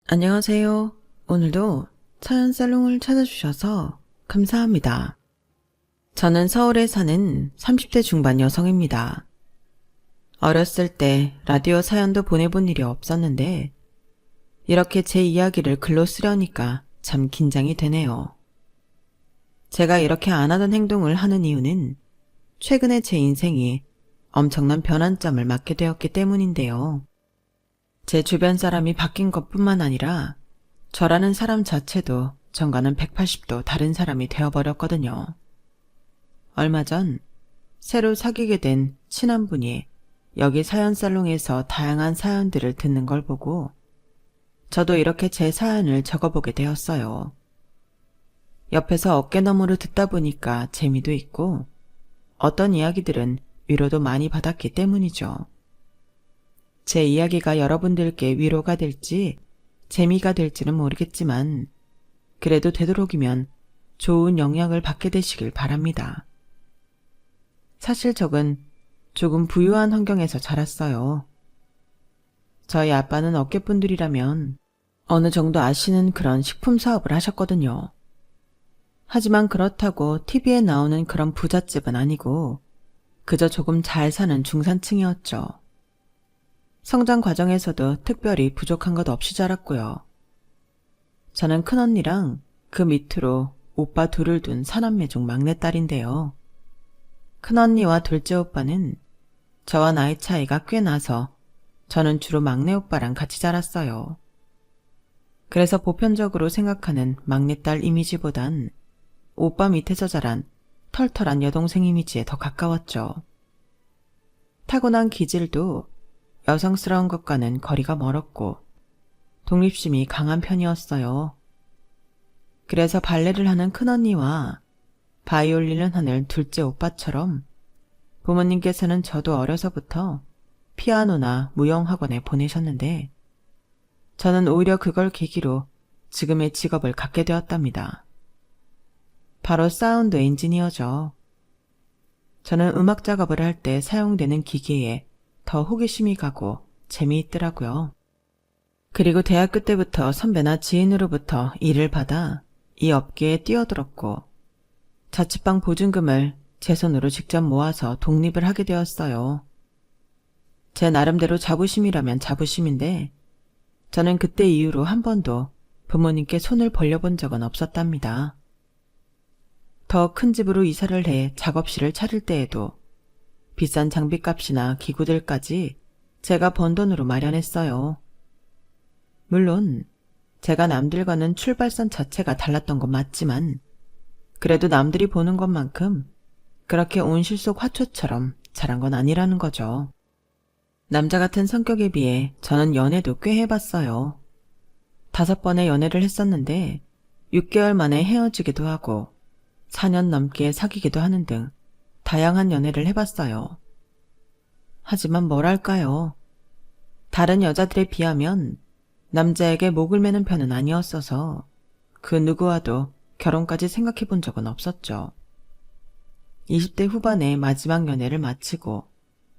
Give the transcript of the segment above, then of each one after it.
안녕하세요. 오늘도 사연살롱을 찾아주셔서 감사합니다. 저는 서울에 사는 30대 중반 여성입니다. 어렸을 때 라디오 사연도 보내본 일이 없었는데 이렇게 제 이야기를 글로 쓰려니까 참 긴장이 되네요. 제가 이렇게 안 하던 행동을 하는 이유는 최근에 제 인생이 엄청난 변환점을 맞게 되었기 때문인데요. 제 주변 사람이 바뀐 것뿐만 아니라 저라는 사람 자체도 전과는 180도 다른 사람이 되어버렸거든요. 얼마 전 새로 사귀게 된 친한 분이 여기 사연살롱에서 다양한 사연들을 듣는 걸 보고 저도 이렇게 제 사연을 적어보게 되었어요. 옆에서 어깨너머로 듣다 보니까 재미도 있고 어떤 이야기들은 위로도 많이 받았기 때문이죠. 제 이야기가 여러분들께 위로가 될지 재미가 될지는 모르겠지만 그래도 되도록이면 좋은 영향을 받게 되시길 바랍니다. 사실 적은 조금 부유한 환경에서 자랐어요. 저희 아빠는 어깨분들이라면 어느 정도 아시는 그런 식품 사업을 하셨거든요. 하지만 그렇다고 TV에 나오는 그런 부잣집은 아니고 그저 조금 잘 사는 중산층이었죠. 성장 과정에서도 특별히 부족한 것 없이 자랐고요. 저는 큰언니랑 그 밑으로 오빠 둘을 둔 사남매 중 막내딸인데요. 큰언니와 둘째 오빠는 저와 나이 차이가 꽤 나서 저는 주로 막내 오빠랑 같이 자랐어요. 그래서 보편적으로 생각하는 막내딸 이미지보단 오빠 밑에서 자란 털털한 여동생 이미지에 더 가까웠죠. 타고난 기질도 여성스러운 것과는 거리가 멀었고 독립심이 강한 편이었어요. 그래서 발레를 하는 큰언니와 바이올린을 하는 둘째 오빠처럼 부모님께서는 저도 어려서부터 피아노나 무용학원에 보내셨는데 저는 오히려 그걸 계기로 지금의 직업을 갖게 되었답니다. 바로 사운드 엔지니어죠. 저는 음악 작업을 할 때 사용되는 기계에 더 호기심이 가고 재미있더라고요. 그리고 대학교 때부터 선배나 지인으로부터 일을 받아 이 업계에 뛰어들었고 자취방 보증금을 제 손으로 직접 모아서 독립을 하게 되었어요. 제 나름대로 자부심이라면 자부심인데 저는 그때 이후로 한 번도 부모님께 손을 벌려본 적은 없었답니다. 더 큰 집으로 이사를 해 작업실을 차릴 때에도 비싼 장비값이나 기구들까지 제가 번 돈으로 마련했어요. 물론 제가 남들과는 출발선 자체가 달랐던 건 맞지만 그래도 남들이 보는 것만큼 그렇게 온실 속 화초처럼 자란 건 아니라는 거죠. 남자 같은 성격에 비해 저는 연애도 꽤 해봤어요. 5번의 연애를 했었는데 6개월 만에 헤어지기도 하고 4년 넘게 사귀기도 하는 등 다양한 연애를 해봤어요. 하지만 뭐랄까요. 다른 여자들에 비하면 남자에게 목을 매는 편은 아니었어서 그 누구와도 결혼까지 생각해 본 적은 없었죠. 20대 후반에 마지막 연애를 마치고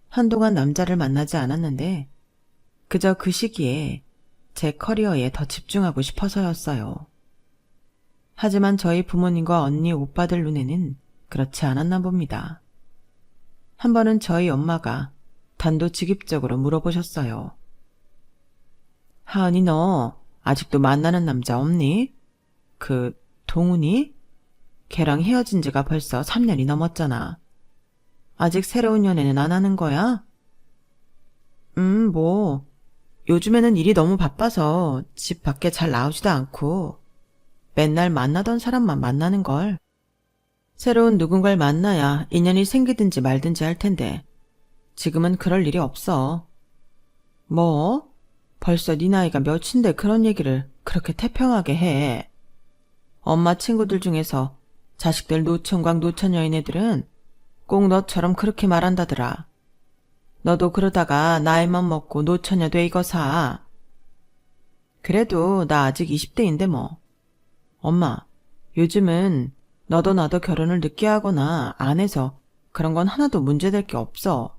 한동안 남자를 만나지 않았는데 그저 그 시기에 제 커리어에 더 집중하고 싶어서였어요. 하지만 저희 부모님과 언니, 오빠들 눈에는 그렇지 않았나 봅니다. 한 번은 저희 엄마가 단도직입적으로 물어보셨어요. 하은이 너 아직도 만나는 남자 없니? 그 동훈이? 걔랑 헤어진 지가 벌써 3년이 넘었잖아. 아직 새로운 연애는 안 하는 거야? 뭐 요즘에는 일이 너무 바빠서 집 밖에 잘 나오지도 않고 맨날 만나던 사람만 만나는걸. 새로운 누군가를 만나야 인연이 생기든지 말든지 할 텐데 지금은 그럴 일이 없어. 뭐? 벌써 네 나이가 몇인데 그런 얘기를 그렇게 태평하게 해. 엄마 친구들 중에서 자식들 노총각 노처녀인 애들은 꼭 너처럼 그렇게 말한다더라. 너도 그러다가 나이만 먹고 노처녀 돼 이거사. 그래도 나 아직 20대인데 뭐. 엄마, 요즘은 너도 나도 결혼을 늦게 하거나 안 해서 그런 건 하나도 문제될 게 없어.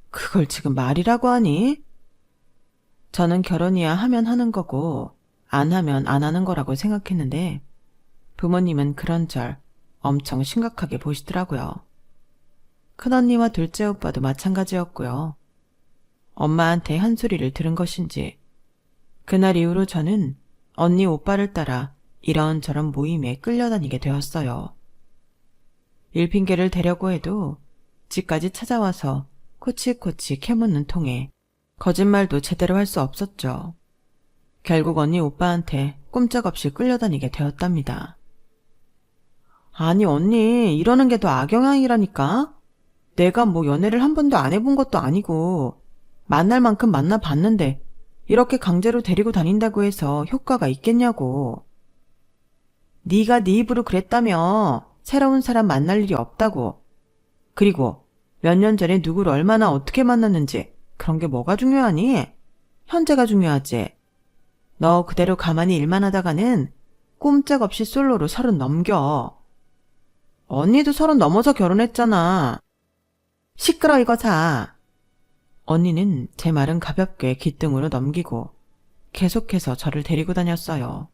그걸 지금 말이라고 하니? 저는 결혼이야 하면 하는 거고 안 하면 안 하는 거라고 생각했는데 부모님은 그런 절 엄청 심각하게 보시더라고요. 큰언니와 둘째 오빠도 마찬가지였고요. 엄마한테 한 소리를 들은 것인지 그날 이후로 저는 언니 오빠를 따라 이런저런 모임에 끌려다니게 되었어요. 일핑계를 대려고 해도 집까지 찾아와서 코치코치 캐묻는 통에 거짓말도 제대로 할 수 없었죠. 결국 언니 오빠한테 꼼짝없이 끌려다니게 되었답니다. 아니 언니 이러는 게 더 악영향이라니까? 내가 뭐 연애를 한 번도 안 해본 것도 아니고 만날 만큼 만나봤는데 이렇게 강제로 데리고 다닌다고 해서 효과가 있겠냐고. 네가 네 입으로 그랬다며. 새로운 사람 만날 일이 없다고. 그리고 몇 년 전에 누구를 얼마나 어떻게 만났는지 그런 게 뭐가 중요하니? 현재가 중요하지. 너 그대로 가만히 일만 하다가는 꼼짝없이 솔로로 30 넘겨. 언니도 30 넘어서 결혼했잖아. 시끄러 이거 사. 언니는 제 말은 가볍게 귓등으로 넘기고 계속해서 저를 데리고 다녔어요.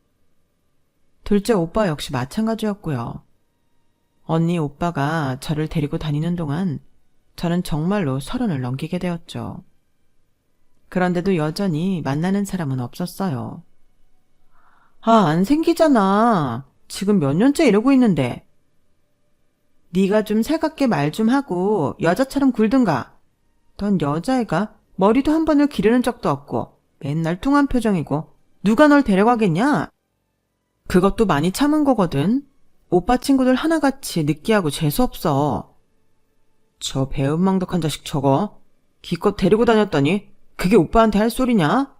둘째 오빠 역시 마찬가지였고요. 언니 오빠가 저를 데리고 다니는 동안 저는 정말로 30을 넘기게 되었죠. 그런데도 여전히 만나는 사람은 없었어요. 아, 안 생기잖아. 지금 몇 년째 이러고 있는데. 네가 좀 살갑게 말 좀 하고 여자처럼 굴든가. 넌 여자애가 머리도 한 번을 기르는 적도 없고 맨날 뚱한 표정이고 누가 널 데려가겠냐? 그것도 많이 참은 거거든. 오빠 친구들 하나같이 느끼하고 재수없어. 저 배은망덕한 자식 저거 기껏 데리고 다녔더니 그게 오빠한테 할 소리냐?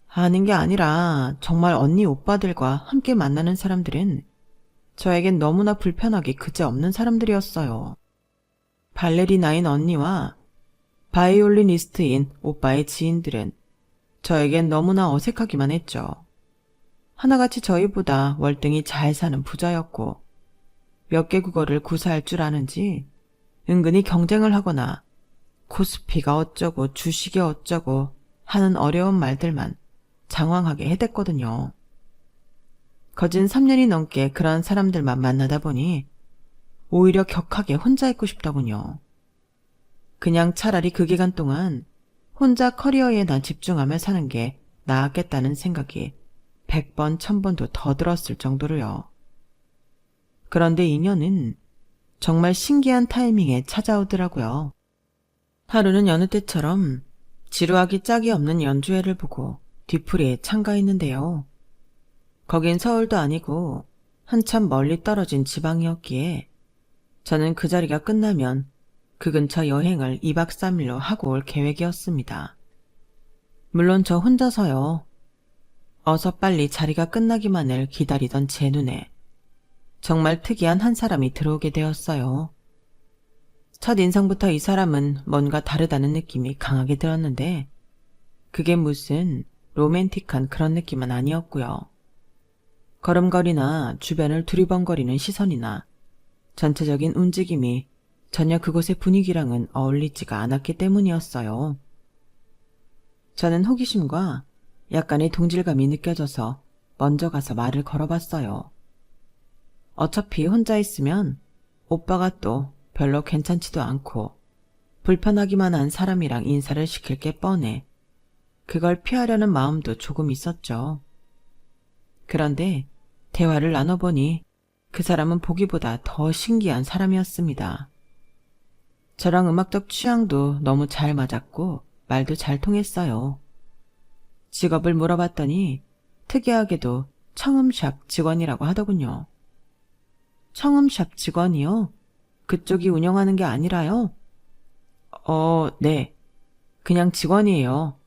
아는 게 아니라 정말 언니 오빠들과 함께 만나는 사람들은 저에겐 너무나 불편하기 그지없는 사람들이었어요. 발레리나인 언니와 바이올리니스트인 오빠의 지인들은 저에겐 너무나 어색하기만 했죠. 하나같이 저희보다 월등히 잘 사는 부자였고 몇 개 국어를 구사할 줄 아는지 은근히 경쟁을 하거나 코스피가 어쩌고 주식이 어쩌고 하는 어려운 말들만 장황하게 해댔거든요. 거진 3년이 넘게 그런 사람들만 만나다 보니 오히려 격하게 혼자 있고 싶더군요. 그냥 차라리 그 기간 동안 혼자 커리어에나 집중하며 사는 게 나았겠다는 생각이 100번, 1000번도 더 들었을 정도로요. 그런데 인연은 정말 신기한 타이밍에 찾아오더라고요. 하루는 여느 때처럼 지루하기 짝이 없는 연주회를 보고 뒤풀이에 참가했는데요. 거긴 서울도 아니고 한참 멀리 떨어진 지방이었기에 저는 그 자리가 끝나면 그 근처 여행을 2박 3일로 하고 올 계획이었습니다. 물론 저 혼자서요. 어서 빨리 자리가 끝나기만을 기다리던 제 눈에 정말 특이한 한 사람이 들어오게 되었어요. 첫인상부터 이 사람은 뭔가 다르다는 느낌이 강하게 들었는데 그게 무슨 로맨틱한 그런 느낌은 아니었고요. 걸음걸이나 주변을 두리번거리는 시선이나 전체적인 움직임이 전혀 그곳의 분위기랑은 어울리지가 않았기 때문이었어요. 저는 호기심과 약간의 동질감이 느껴져서 먼저 가서 말을 걸어봤어요. 어차피 혼자 있으면 오빠가 또 별로 괜찮지도 않고 불편하기만 한 사람이랑 인사를 시킬 게 뻔해 그걸 피하려는 마음도 조금 있었죠. 그런데 대화를 나눠보니 그 사람은 보기보다 더 신기한 사람이었습니다. 저랑 음악적 취향도 너무 잘 맞았고 말도 잘 통했어요. 직업을 물어봤더니 특이하게도 청음샵 직원이라고 하더군요. 청음샵 직원이요? 그쪽이 운영하는 게 아니라요? 네. 그냥 직원이에요.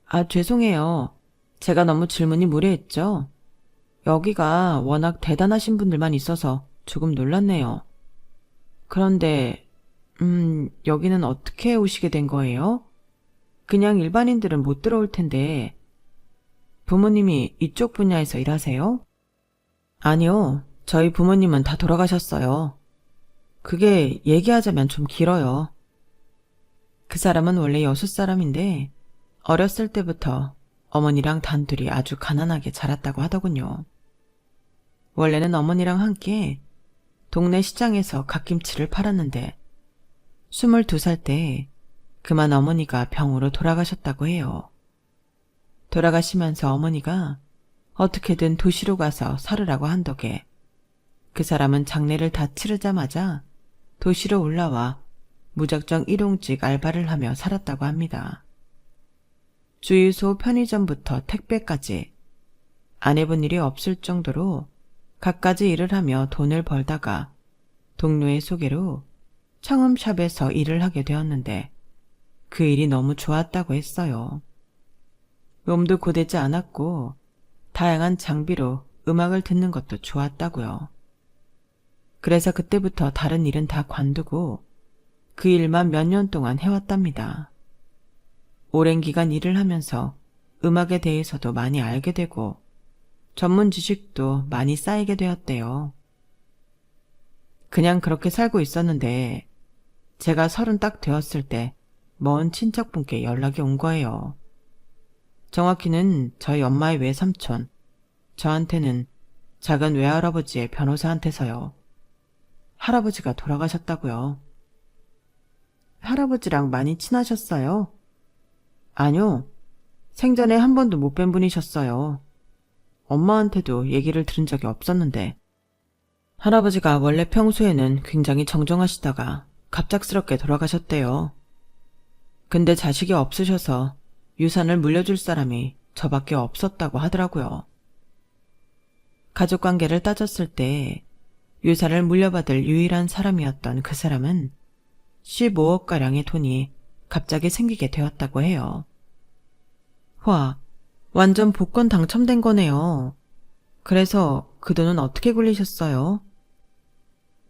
아, 죄송해요. 제가 너무 질문이 무례했죠? 여기가 워낙 대단하신 분들만 있어서 조금 놀랐네요. 그런데, 여기는 어떻게 오시게 된 거예요? 그냥 일반인들은 못 들어올 텐데. 부모님이 이쪽 분야에서 일하세요? 아니요. 저희 부모님은 다 돌아가셨어요. 그게 얘기하자면 좀 길어요. 그 사람은 원래 여수 사람인데 어렸을 때부터 어머니랑 단둘이 아주 가난하게 자랐다고 하더군요. 원래는 어머니랑 함께 동네 시장에서 갓김치를 팔았는데 22살 때 그만 어머니가 병으로 돌아가셨다고 해요. 돌아가시면서 어머니가 어떻게든 도시로 가서 살으라고 한 덕에 그 사람은 장례를 다 치르자마자 도시로 올라와 무작정 일용직 알바를 하며 살았다고 합니다. 주유소 편의점부터 택배까지 안 해본 일이 없을 정도로 갖가지 일을 하며 돈을 벌다가 동료의 소개로 청음샵에서 일을 하게 되었는데 그 일이 너무 좋았다고 했어요. 몸도 고되지 않았고 다양한 장비로 음악을 듣는 것도 좋았다고요. 그래서 그때부터 다른 일은 다 관두고 그 일만 몇 년 동안 해왔답니다. 오랜 기간 일을 하면서 음악에 대해서도 많이 알게 되고 전문 지식도 많이 쌓이게 되었대요. 그냥 그렇게 살고 있었는데 제가 30 딱 되었을 때 먼 친척분께 연락이 온 거예요. 정확히는 저희 엄마의 외삼촌, 저한테는 작은 외할아버지의 변호사한테서요. 할아버지가 돌아가셨다고요. 할아버지랑 많이 친하셨어요? 아니요. 생전에 한 번도 못 뵌 분이셨어요. 엄마한테도 얘기를 들은 적이 없었는데 할아버지가 원래 평소에는 굉장히 정정하시다가 갑작스럽게 돌아가셨대요. 근데 자식이 없으셔서 유산을 물려줄 사람이 저밖에 없었다고 하더라고요. 가족관계를 따졌을 때 유산을 물려받을 유일한 사람이었던 그 사람은 15억가량의 돈이 갑자기 생기게 되었다고 해요. 와, 완전 복권 당첨된 거네요. 그래서 그 돈은 어떻게 굴리셨어요?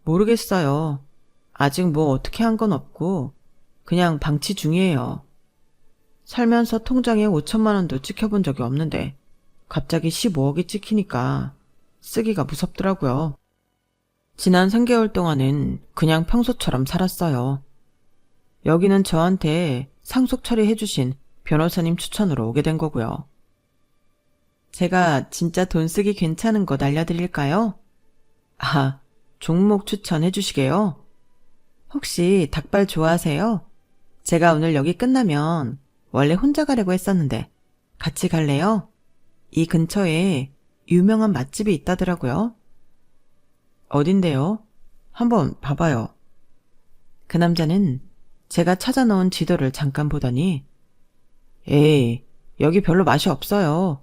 모르겠어요. 아직 뭐 어떻게 한 건 없고 그냥 방치 중이에요. 살면서 통장에 5천만 원도 찍혀본 적이 없는데 갑자기 15억이 찍히니까 쓰기가 무섭더라고요. 지난 3개월 동안은 그냥 평소처럼 살았어요. 여기는 저한테 상속 처리해주신 변호사님 추천으로 오게 된 거고요. 제가 진짜 돈 쓰기 괜찮은 곳 알려드릴까요? 아, 종목 추천해 주시게요? 혹시 닭발 좋아하세요? 제가 오늘 여기 끝나면 원래 혼자 가려고 했었는데 같이 갈래요? 이 근처에 유명한 맛집이 있다더라고요. 어딘데요? 한번 봐봐요. 그 남자는 제가 찾아놓은 지도를 잠깐 보더니 에이, 여기 별로 맛이 없어요.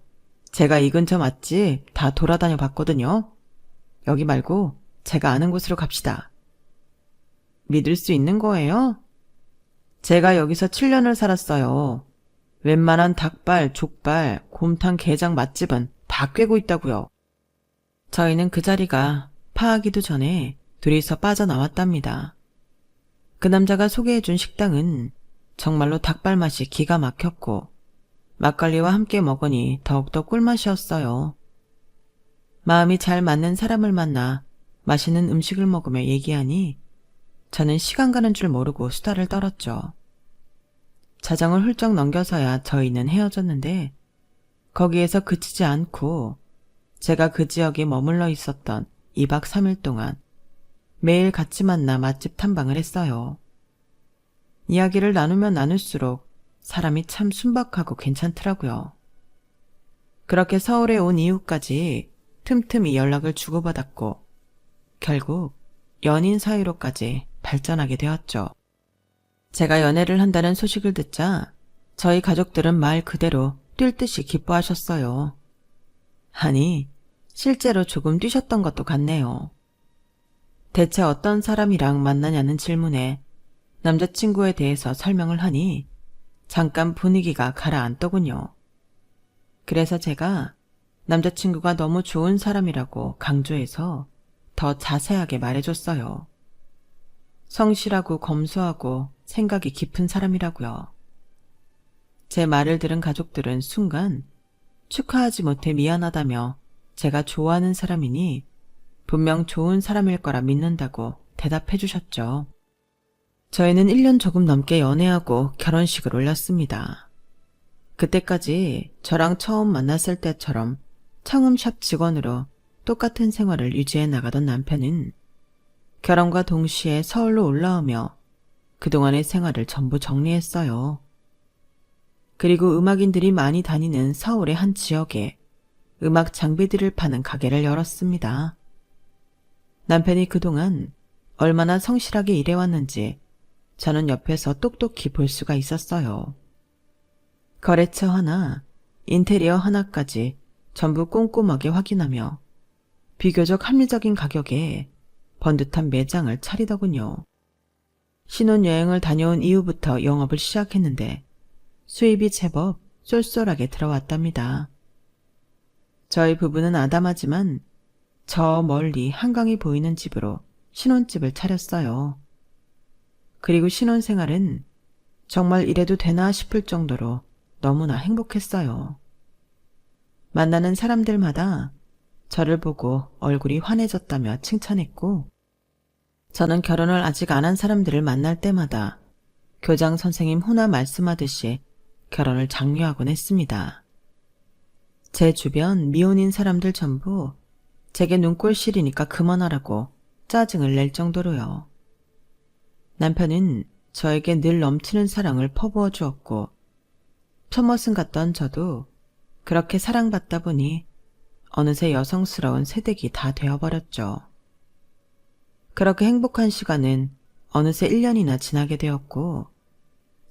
제가 이 근처 맛집 다 돌아다녀 봤거든요. 여기 말고 제가 아는 곳으로 갑시다. 믿을 수 있는 거예요? 제가 여기서 7년을 살았어요. 웬만한 닭발, 족발, 곰탕, 게장 맛집은 다 꿰고 있다고요. 저희는 그 자리가 파하기도 전에 둘이서 빠져나왔답니다. 그 남자가 소개해준 식당은 정말로 닭발 맛이 기가 막혔고 막걸리와 함께 먹으니 더욱더 꿀맛이었어요. 마음이 잘 맞는 사람을 만나 맛있는 음식을 먹으며 얘기하니 저는 시간 가는 줄 모르고 수다를 떨었죠. 자정을 훌쩍 넘겨서야 저희는 헤어졌는데 거기에서 그치지 않고 제가 그 지역에 머물러 있었던 2박 3일 동안 매일 같이 만나 맛집 탐방을 했어요. 이야기를 나누면 나눌수록 사람이 참 순박하고 괜찮더라고요. 그렇게 서울에 온 이후까지 틈틈이 연락을 주고받았고 결국 연인 사이로까지 발전하게 되었죠. 제가 연애를 한다는 소식을 듣자 저희 가족들은 말 그대로 뛸 듯이 기뻐하셨어요. 아니, 실제로 조금 뛰셨던 것도 같네요. 대체 어떤 사람이랑 만나냐는 질문에 남자친구에 대해서 설명을 하니 잠깐 분위기가 가라앉더군요. 그래서 제가 남자친구가 너무 좋은 사람이라고 강조해서 더 자세하게 말해줬어요. 성실하고 검소하고 생각이 깊은 사람이라고요. 제 말을 들은 가족들은 순간 축하하지 못해 미안하다며 제가 좋아하는 사람이니 분명 좋은 사람일 거라 믿는다고 대답해 주셨죠. 저희는 1년 조금 넘게 연애하고 결혼식을 올렸습니다. 그때까지 저랑 처음 만났을 때처럼 청음샵 직원으로 똑같은 생활을 유지해 나가던 남편은 결혼과 동시에 서울로 올라오며 그동안의 생활을 전부 정리했어요. 그리고 음악인들이 많이 다니는 서울의 한 지역에 음악 장비들을 파는 가게를 열었습니다. 남편이 그동안 얼마나 성실하게 일해왔는지 저는 옆에서 똑똑히 볼 수가 있었어요. 거래처 하나, 인테리어 하나까지 전부 꼼꼼하게 확인하며 비교적 합리적인 가격에 번듯한 매장을 차리더군요. 신혼여행을 다녀온 이후부터 영업을 시작했는데 수입이 제법 쏠쏠하게 들어왔답니다. 저희 부부는 아담하지만 저 멀리 한강이 보이는 집으로 신혼집을 차렸어요. 그리고 신혼생활은 정말 이래도 되나 싶을 정도로 너무나 행복했어요. 만나는 사람들마다 저를 보고 얼굴이 환해졌다며 칭찬했고, 저는 결혼을 아직 안 한 사람들을 만날 때마다 교장 선생님 호나 말씀하듯이 결혼을 장려하곤 했습니다. 제 주변 미혼인 사람들 전부 제게 눈꼴 시리니까 그만하라고 짜증을 낼 정도로요. 남편은 저에게 늘 넘치는 사랑을 퍼부어 주었고 처머슴 같던 저도 그렇게 사랑받다 보니 어느새 여성스러운 새댁이 다 되어버렸죠. 그렇게 행복한 시간은 어느새 1년이나 지나게 되었고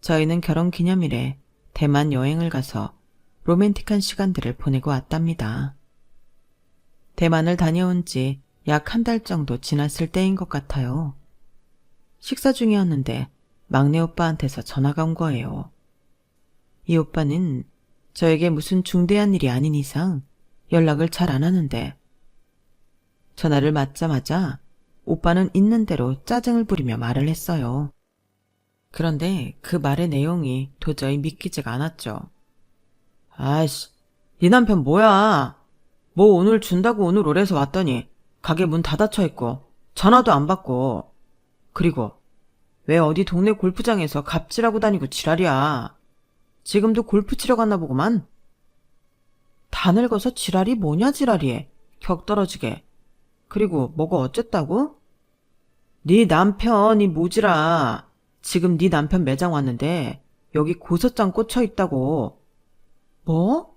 저희는 결혼 기념일에 대만 여행을 가서 로맨틱한 시간들을 보내고 왔답니다. 대만을 다녀온 지 약 한 달 정도 지났을 때인 것 같아요. 식사 중이었는데 막내 오빠한테서 전화가 온 거예요. 이 오빠는 저에게 무슨 중대한 일이 아닌 이상 연락을 잘 안 하는데 전화를 받자마자 오빠는 있는 대로 짜증을 부리며 말을 했어요. 그런데 그 말의 내용이 도저히 믿기지가 않았죠. 아이씨, 네 남편 뭐야? 뭐 오늘 준다고 오늘 오래서 왔더니 가게 문 닫아쳐 있고 전화도 안 받고, 그리고 왜 어디 동네 골프장에서 갑질하고 다니고 지랄이야. 지금도 골프 치러 갔나 보구만. 다 늙어서 지랄이 뭐냐 지랄이에. 격 떨어지게. 그리고 뭐가 어쨌다고? 네 남편이 뭐지라. 지금 네 남편 매장 왔는데 여기 고소장 꽂혀 있다고. 뭐?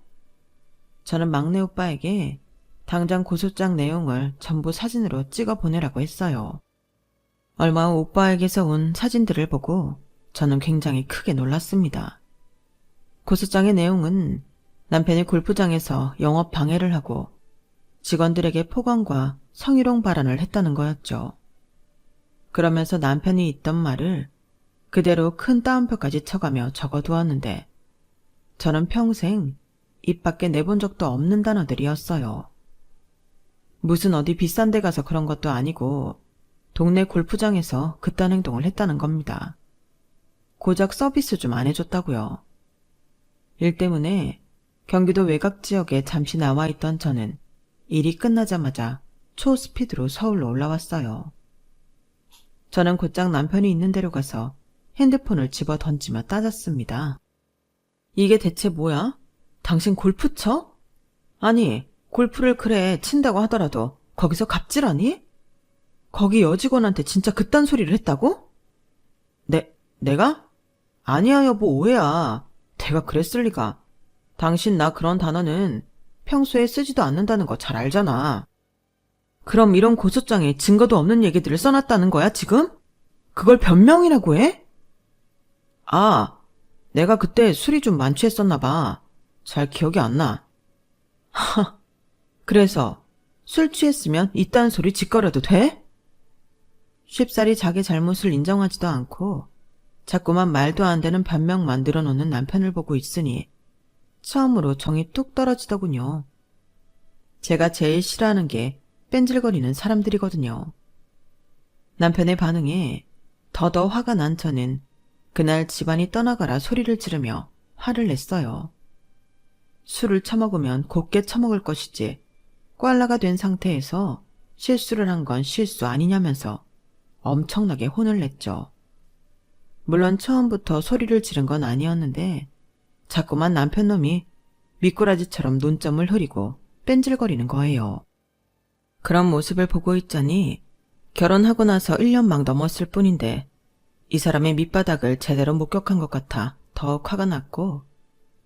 저는 막내 오빠에게 당장 고소장 내용을 전부 사진으로 찍어 보내라고 했어요. 얼마 후 오빠에게서 온 사진들을 보고 저는 굉장히 크게 놀랐습니다. 고소장의 내용은 남편이 골프장에서 영업 방해를 하고 직원들에게 폭언과 성희롱 발언을 했다는 거였죠. 그러면서 남편이 있던 말을 그대로 큰 따옴표까지 쳐가며 적어두었는데 저는 평생 입 밖에 내본 적도 없는 단어들이었어요. 무슨 어디 비싼 데 가서 그런 것도 아니고 동네 골프장에서 그딴 행동을 했다는 겁니다. 고작 서비스 좀 안 해줬다고요. 일 때문에 경기도 외곽 지역에 잠시 나와 있던 저는 일이 끝나자마자 초스피드로 서울로 올라왔어요. 저는 곧장 남편이 있는 데로 가서 핸드폰을 집어 던지며 따졌습니다. 이게 대체 뭐야? 당신 골프 쳐? 아니, 골프를 그래 친다고 하더라도 거기서 갑질하니? 거기 여직원한테 진짜 그딴 소리를 했다고? 내가? 아니야 여보, 오해야. 내가 그랬을 리가. 당신 나 그런 단어는 평소에 쓰지도 않는다는 거 잘 알잖아. 그럼 이런 고소장에 증거도 없는 얘기들을 써놨다는 거야 지금? 그걸 변명이라고 해? 아, 내가 그때 술이 좀 만취했었나 봐. 잘 기억이 안 나. 하, 그래서 술 취했으면 이딴 소리 짓거려도 돼? 쉽사리 자기 잘못을 인정하지도 않고 자꾸만 말도 안 되는 변명만 늘어놓는 남편을 보고 있으니 처음으로 정이 뚝 떨어지더군요. 제가 제일 싫어하는 게 뺀질거리는 사람들이거든요. 남편의 반응에 더더 화가 난 저는 그날 집안이 떠나가라 소리를 지르며 화를 냈어요. 술을 처먹으면 곱게 처먹을 것이지 꽐라가 된 상태에서 실수를 한 건 실수 아니냐면서 엄청나게 혼을 냈죠. 물론 처음부터 소리를 지른 건 아니었는데 자꾸만 남편 놈이 미꾸라지처럼 논점을 흐리고 뺀질거리는 거예요. 그런 모습을 보고 있자니 결혼하고 나서 1년 막 넘었을 뿐인데 이 사람의 밑바닥을 제대로 목격한 것 같아 더욱 화가 났고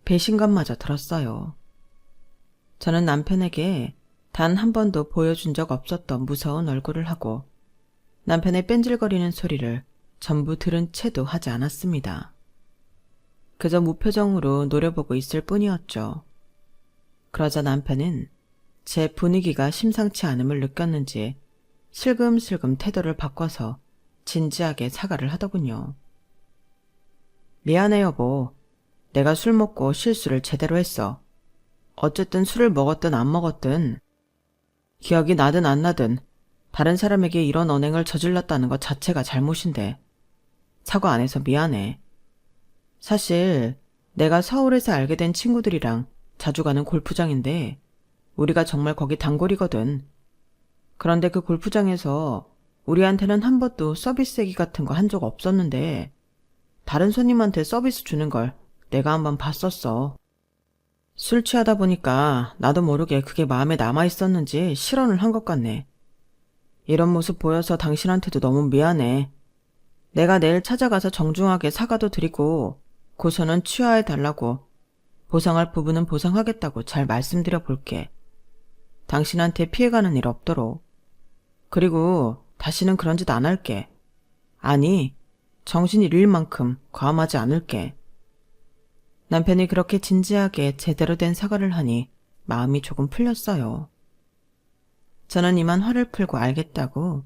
배신감마저 들었어요. 저는 남편에게 단 한 번도 보여준 적 없었던 무서운 얼굴을 하고 남편의 뺀질거리는 소리를 전부 들은 채도 하지 않았습니다. 그저 무표정으로 노려보고 있을 뿐이었죠. 그러자 남편은 제 분위기가 심상치 않음을 느꼈는지 슬금슬금 태도를 바꿔서 진지하게 사과를 하더군요. 미안해 여보. 내가 술 먹고 실수를 제대로 했어. 어쨌든 술을 먹었든 안 먹었든 기억이 나든 안 나든 다른 사람에게 이런 언행을 저질렀다는 것 자체가 잘못인데 사과 안 해서 미안해. 사실 내가 서울에서 알게 된 친구들이랑 자주 가는 골프장인데 우리가 정말 거기 단골이거든. 그런데 그 골프장에서 우리한테는 한 번도 서비스 얘기 같은 거 한 적 없었는데 다른 손님한테 서비스 주는 걸 내가 한번 봤었어. 술 취하다 보니까 나도 모르게 그게 마음에 남아있었는지 실언을 한 것 같네. 이런 모습 보여서 당신한테도 너무 미안해. 내가 내일 찾아가서 정중하게 사과도 드리고 고소는 취하해달라고 보상할 부분은 보상하겠다고 잘 말씀드려 볼게. 당신한테 피해가는 일 없도록. 그리고 다시는 그런 짓 안 할게. 아니, 정신이 잃을 만큼 과음하지 않을게. 남편이 그렇게 진지하게 제대로 된 사과를 하니 마음이 조금 풀렸어요. 저는 이만 화를 풀고 알겠다고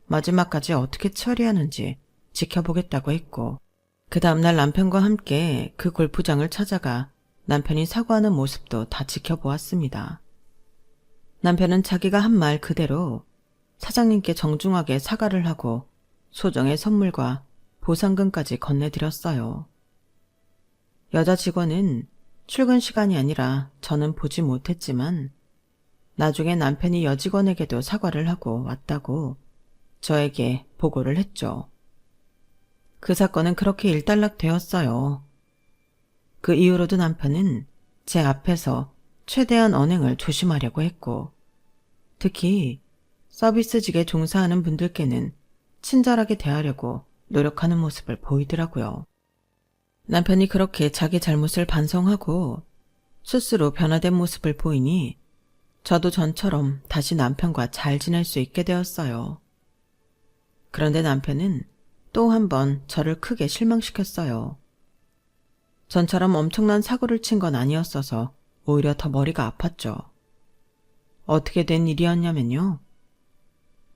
마지막까지 어떻게 처리하는지 지켜보겠다고 했고 그 다음날 남편과 함께 그 골프장을 찾아가 남편이 사과하는 모습도 다 지켜보았습니다. 남편은 자기가 한 말 그대로 사장님께 정중하게 사과를 하고 소정의 선물과 보상금까지 건네드렸어요. 여자 직원은 출근 시간이 아니라 저는 보지 못했지만 나중에 남편이 여직원에게도 사과를 하고 왔다고 저에게 보고를 했죠. 그 사건은 그렇게 일단락되었어요. 그 이후로도 남편은 제 앞에서 최대한 언행을 조심하려고 했고 특히 서비스직에 종사하는 분들께는 친절하게 대하려고 노력하는 모습을 보이더라고요. 남편이 그렇게 자기 잘못을 반성하고 스스로 변화된 모습을 보이니 저도 전처럼 다시 남편과 잘 지낼 수 있게 되었어요. 그런데 남편은 또 한 번 저를 크게 실망시켰어요. 전처럼 엄청난 사고를 친 건 아니었어서 오히려 더 머리가 아팠죠. 어떻게 된 일이었냐면요.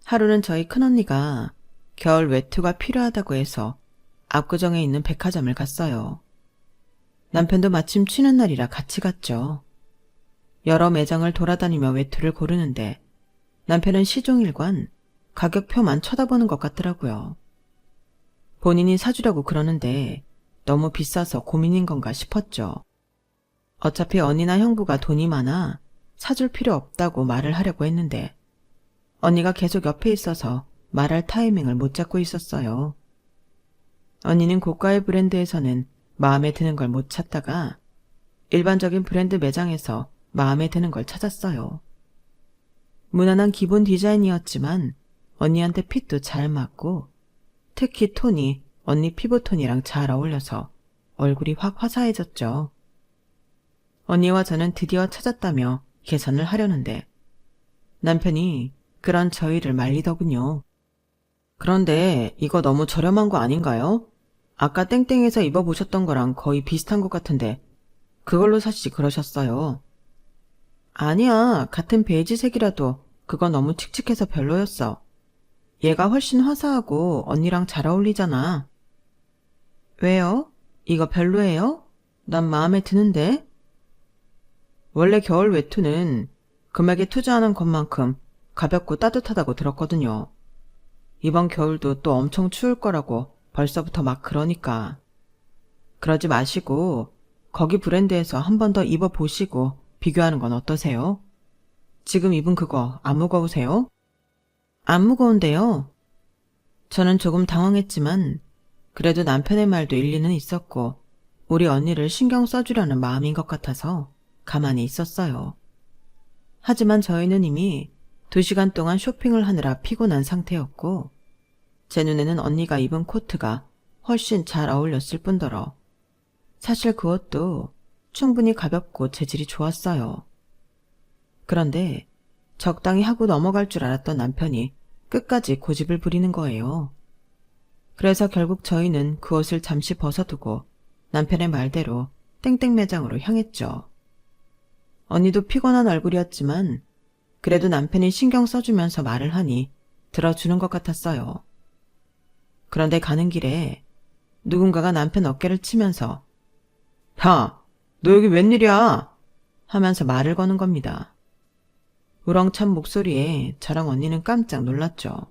하루는 저희 큰언니가 겨울 외투가 필요하다고 해서 압구정에 있는 백화점을 갔어요. 남편도 마침 쉬는 날이라 같이 갔죠. 여러 매장을 돌아다니며 외투를 고르는데 남편은 시종일관 가격표만 쳐다보는 것 같더라고요. 본인이 사주려고 그러는데 너무 비싸서 고민인 건가 싶었죠. 어차피 언니나 형부가 돈이 많아 사줄 필요 없다고 말을 하려고 했는데 언니가 계속 옆에 있어서 말할 타이밍을 못 잡고 있었어요. 언니는 고가의 브랜드에서는 마음에 드는 걸 못 찾다가 일반적인 브랜드 매장에서 마음에 드는 걸 찾았어요. 무난한 기본 디자인이었지만 언니한테 핏도 잘 맞고 특히 톤이 언니 피부톤이랑 잘 어울려서 얼굴이 확 화사해졌죠. 언니와 저는 드디어 찾았다며 계산을 하려는데 남편이 그런 저희를 말리더군요. 그런데 이거 너무 저렴한 거 아닌가요? 아까 땡땡에서 입어보셨던 거랑 거의 비슷한 것 같은데 그걸로 사시지 그러셨어요. 아니야, 같은 베이지색이라도 그거 너무 칙칙해서 별로였어. 얘가 훨씬 화사하고 언니랑 잘 어울리잖아. 왜요? 이거 별로예요? 난 마음에 드는데. 원래 겨울 외투는 금액에 투자하는 것만큼 가볍고 따뜻하다고 들었거든요. 이번 겨울도 또 엄청 추울 거라고 벌써부터 막 그러니까. 그러지 마시고 거기 브랜드에서 한 번 더 입어보시고 비교하는 건 어떠세요? 지금 입은 그거 안 무거우세요? 안 무거운데요. 저는 조금 당황했지만 그래도 남편의 말도 일리는 있었고 우리 언니를 신경 써주려는 마음인 것 같아서 가만히 있었어요. 하지만 저희는 이미 2시간 동안 쇼핑을 하느라 피곤한 상태였고 제 눈에는 언니가 입은 코트가 훨씬 잘 어울렸을 뿐더러 사실 그 옷도 충분히 가볍고 재질이 좋았어요. 그런데 적당히 하고 넘어갈 줄 알았던 남편이 끝까지 고집을 부리는 거예요. 그래서 결국 저희는 그 옷을 잠시 벗어두고 남편의 말대로 땡땡 매장으로 향했죠. 언니도 피곤한 얼굴이었지만 그래도 남편이 신경 써주면서 말을 하니 들어주는 것 같았어요. 그런데 가는 길에 누군가가 남편 어깨를 치면서 야, 너 여기 웬일이야? 하면서 말을 거는 겁니다. 우렁찬 목소리에 저랑 언니는 깜짝 놀랐죠.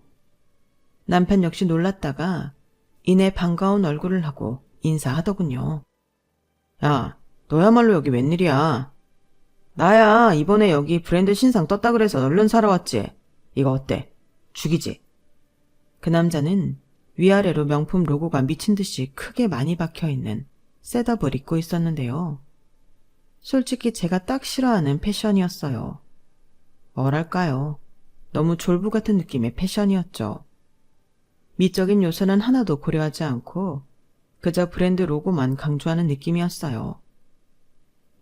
남편 역시 놀랐다가 이내 반가운 얼굴을 하고 인사하더군요. 야, 너야말로 여기 웬일이야? 나야, 이번에 여기 브랜드 신상 떴다 그래서 얼른 사러 왔지. 이거 어때? 죽이지? 그 남자는 위아래로 명품 로고가 미친 듯이 크게 많이 박혀있는 셋업을 입고 있었는데요. 솔직히 제가 딱 싫어하는 패션이었어요. 뭐랄까요. 너무 졸부 같은 느낌의 패션이었죠. 미적인 요소는 하나도 고려하지 않고 그저 브랜드 로고만 강조하는 느낌이었어요.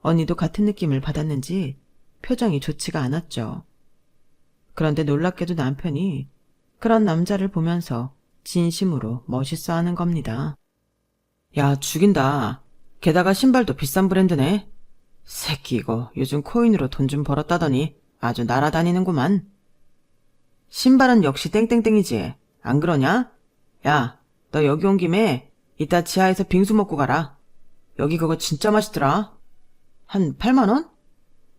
언니도 같은 느낌을 받았는지 표정이 좋지가 않았죠. 그런데 놀랍게도 남편이 그런 남자를 보면서 진심으로 멋있어하는 겁니다. 야, 죽인다. 게다가 신발도 비싼 브랜드네. 새끼 이거 요즘 코인으로 돈 좀 벌었다더니 아주 날아다니는구만. 신발은 역시 땡땡땡이지. 안 그러냐? 야, 너 여기 온 김에 이따 지하에서 빙수 먹고 가라. 여기 그거 진짜 맛있더라. 한 8만 원?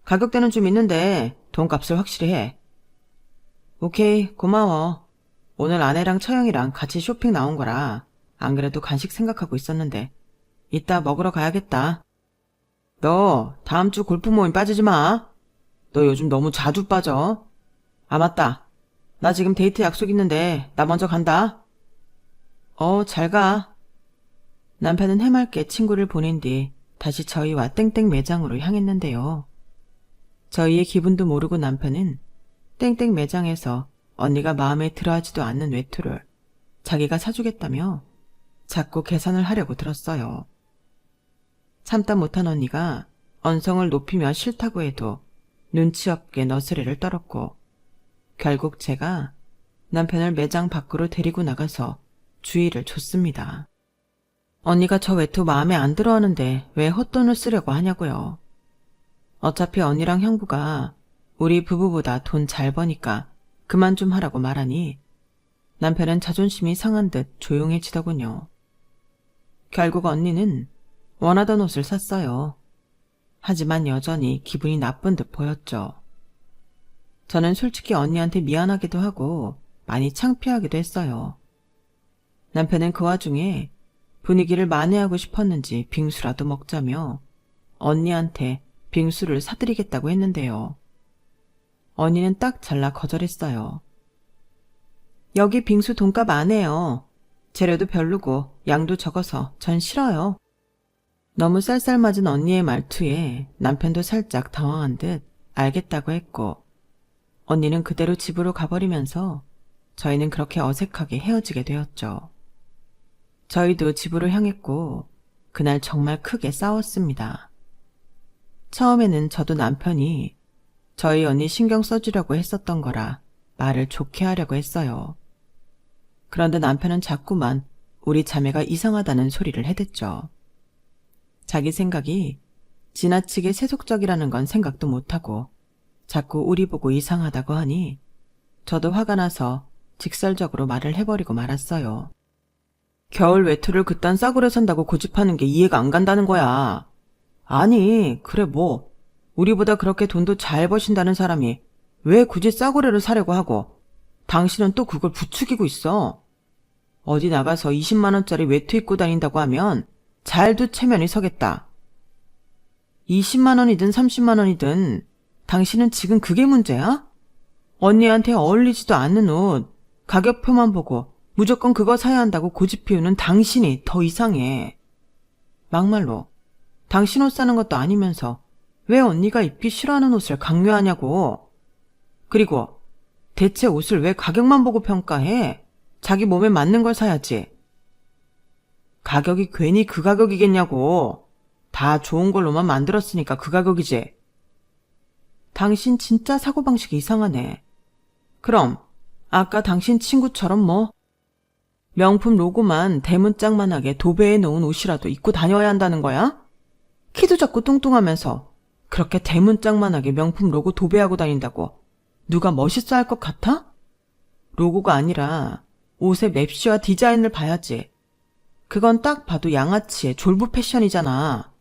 가격대는 좀 있는데 돈값을 확실히 해. 오케이, 고마워. 오늘 아내랑 처형이랑 같이 쇼핑 나온 거라 안 그래도 간식 생각하고 있었는데 이따 먹으러 가야겠다. 너 다음 주 골프 모임 빠지지 마. 너 요즘 너무 자주 빠져. 아, 맞다. 나 지금 데이트 약속 있는데 나 먼저 간다. 잘 가. 남편은 해맑게 친구를 보낸 뒤 다시 저희와 땡땡 매장으로 향했는데요. 저희의 기분도 모르고 남편은 땡땡 매장에서 언니가 마음에 들어하지도 않는 외투를 자기가 사주겠다며 자꾸 계산을 하려고 들었어요. 참다 못한 언니가 언성을 높이며 싫다고 해도 눈치 없게 너스레를 떨었고 결국 제가 남편을 매장 밖으로 데리고 나가서 주의를 줬습니다. 언니가 저 외투 마음에 안 들어하는데 왜 헛돈을 쓰려고 하냐고요. 어차피 언니랑 형부가 우리 부부보다 돈 잘 버니까 그만 좀 하라고 말하니 남편은 자존심이 상한 듯 조용해지더군요. 결국 언니는 원하던 옷을 샀어요. 하지만 여전히 기분이 나쁜 듯 보였죠. 저는 솔직히 언니한테 미안하기도 하고 많이 창피하기도 했어요. 남편은 그 와중에 분위기를 만회하고 싶었는지 빙수라도 먹자며 언니한테 빙수를 사드리겠다고 했는데요. 언니는 딱 잘라 거절했어요. 여기 빙수 돈값 안 해요. 재료도 별로고 양도 적어서 전 싫어요. 너무 쌀쌀맞은 언니의 말투에 남편도 살짝 당황한 듯 알겠다고 했고 언니는 그대로 집으로 가버리면서 저희는 그렇게 어색하게 헤어지게 되었죠. 저희도 집으로 향했고 그날 정말 크게 싸웠습니다. 처음에는 저도 남편이 저희 언니 신경 써주려고 했었던 거라 말을 좋게 하려고 했어요. 그런데 남편은 자꾸만 우리 자매가 이상하다는 소리를 해댔죠. 자기 생각이 지나치게 세속적이라는 건 생각도 못하고 자꾸 우리 보고 이상하다고 하니 저도 화가 나서 직설적으로 말을 해버리고 말았어요. 겨울 외투를 그딴 싸구려 산다고 고집하는 게 이해가 안 간다는 거야. 아니, 그래 뭐 우리보다 그렇게 돈도 잘 버신다는 사람이 왜 굳이 싸구려를 사려고 하고 당신은 또 그걸 부추기고 있어. 어디 나가서 20만 원짜리 외투 입고 다닌다고 하면 잘도 체면이 서겠다. 20만 원이든 30만 원이든 당신은 지금 그게 문제야? 언니한테 어울리지도 않는 옷, 가격표만 보고 무조건 그거 사야 한다고 고집 피우는 당신이 더 이상해. 막말로 당신 옷 사는 것도 아니면서 왜 언니가 입기 싫어하는 옷을 강요하냐고. 그리고 대체 옷을 왜 가격만 보고 평가해? 자기 몸에 맞는 걸 사야지. 가격이 괜히 그 가격이겠냐고. 다 좋은 걸로만 만들었으니까 그 가격이지. 당신 진짜 사고방식이 이상하네. 그럼 아까 당신 친구처럼 뭐 명품 로고만 대문짝만하게 도배해 놓은 옷이라도 입고 다녀야 한다는 거야? 키도 작고 뚱뚱하면서 그렇게 대문짝만하게 명품 로고 도배하고 다닌다고 누가 멋있어 할 것 같아? 로고가 아니라 옷의 맵시와 디자인을 봐야지. 그건 딱 봐도 양아치의 졸부 패션이잖아.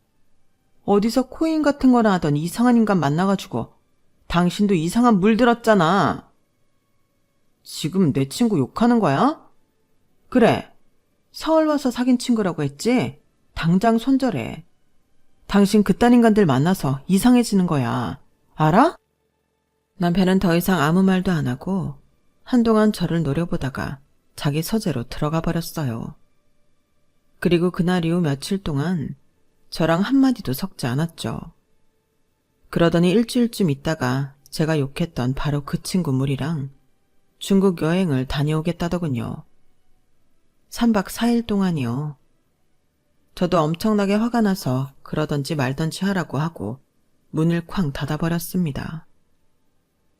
어디서 코인 같은 거나 하던 이상한 인간 만나가지고 당신도 이상한 물 들었잖아. 지금 내 친구 욕하는 거야? 그래, 서울 와서 사귄 친구라고 했지? 당장 손절해. 당신 그딴 인간들 만나서 이상해지는 거야. 알아? 남편은 더 이상 아무 말도 안 하고 한동안 저를 노려보다가 자기 서재로 들어가 버렸어요. 그리고 그날 이후 며칠 동안 저랑 한마디도 섞지 않았죠. 그러더니 일주일쯤 있다가 제가 욕했던 바로 그 친구 무리랑 중국 여행을 다녀오겠다더군요. 3박 4일 동안이요. 저도 엄청나게 화가 나서 그러던지 말던지 하라고 하고 문을 쾅 닫아버렸습니다.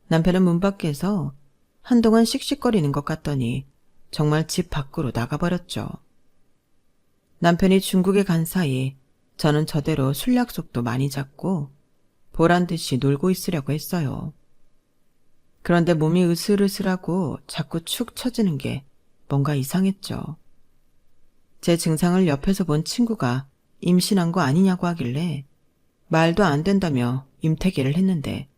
남편은 문 밖에서 한동안 씩씩거리는 것 같더니 정말 집 밖으로 나가버렸죠. 남편이 중국에 간 사이 저는 저대로 술 약속도 많이 잡고 보란듯이 놀고 있으려고 했어요. 그런데 몸이 으슬으슬하고 자꾸 축 처지는 게 뭔가 이상했죠. 제 증상을 옆에서 본 친구가 임신한 거 아니냐고 하길래 말도 안 된다며 임태기를 했는데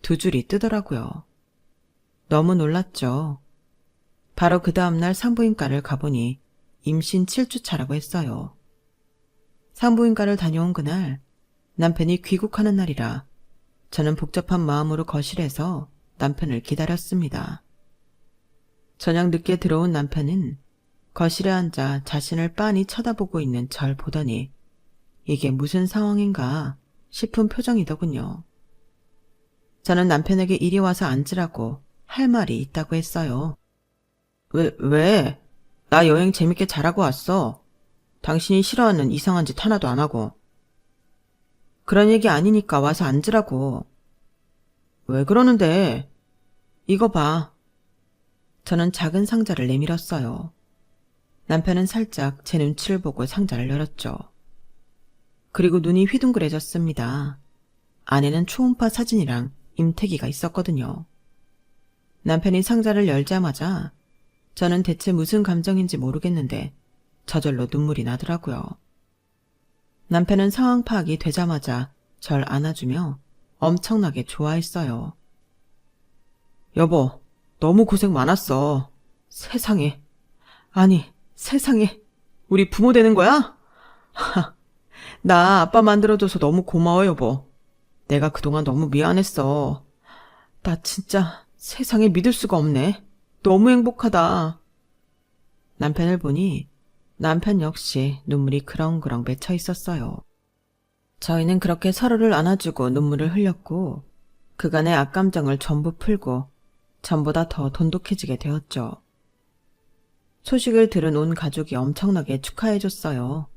두 줄이 뜨더라고요. 너무 놀랐죠. 바로 그 다음날 산부인과를 가보니 임신 7주차라고 했어요. 산부인과를 다녀온 그날 남편이 귀국하는 날이라 저는 복잡한 마음으로 거실에서 남편을 기다렸습니다. 저녁 늦게 들어온 남편은 거실에 앉아 자신을 빤히 쳐다보고 있는 절 보더니 이게 무슨 상황인가 싶은 표정이더군요. 저는 남편에게 이리 와서 앉으라고 할 말이 있다고 했어요. 왜? 나 여행 재밌게 잘하고 왔어. 당신이 싫어하는 이상한 짓 하나도 안 하고. 그런 얘기 아니니까 와서 앉으라고. 왜 그러는데? 이거 봐. 저는 작은 상자를 내밀었어요. 남편은 살짝 제 눈치를 보고 상자를 열었죠. 그리고 눈이 휘둥그레졌습니다. 안에는 초음파 사진이랑 임태기가 있었거든요. 남편이 상자를 열자마자 저는 대체 무슨 감정인지 모르겠는데 저절로 눈물이 나더라고요. 남편은 상황 파악이 되자마자 절 안아주며 엄청나게 좋아했어요. 여보, 너무 고생 많았어. 세상에. 아니, 세상에. 우리 부모 되는 거야? 나 아빠 만들어줘서 너무 고마워, 여보. 내가 그동안 너무 미안했어. 나 진짜 세상에 믿을 수가 없네. 너무 행복하다. 남편을 보니 남편 역시 눈물이 그렁그렁 맺혀 있었어요. 저희는 그렇게 서로를 안아주고 눈물을 흘렸고 그간의 악감정을 전부 풀고 전보다 더 돈독해지게 되었죠. 소식을 들은 온 가족이 엄청나게 축하해줬어요.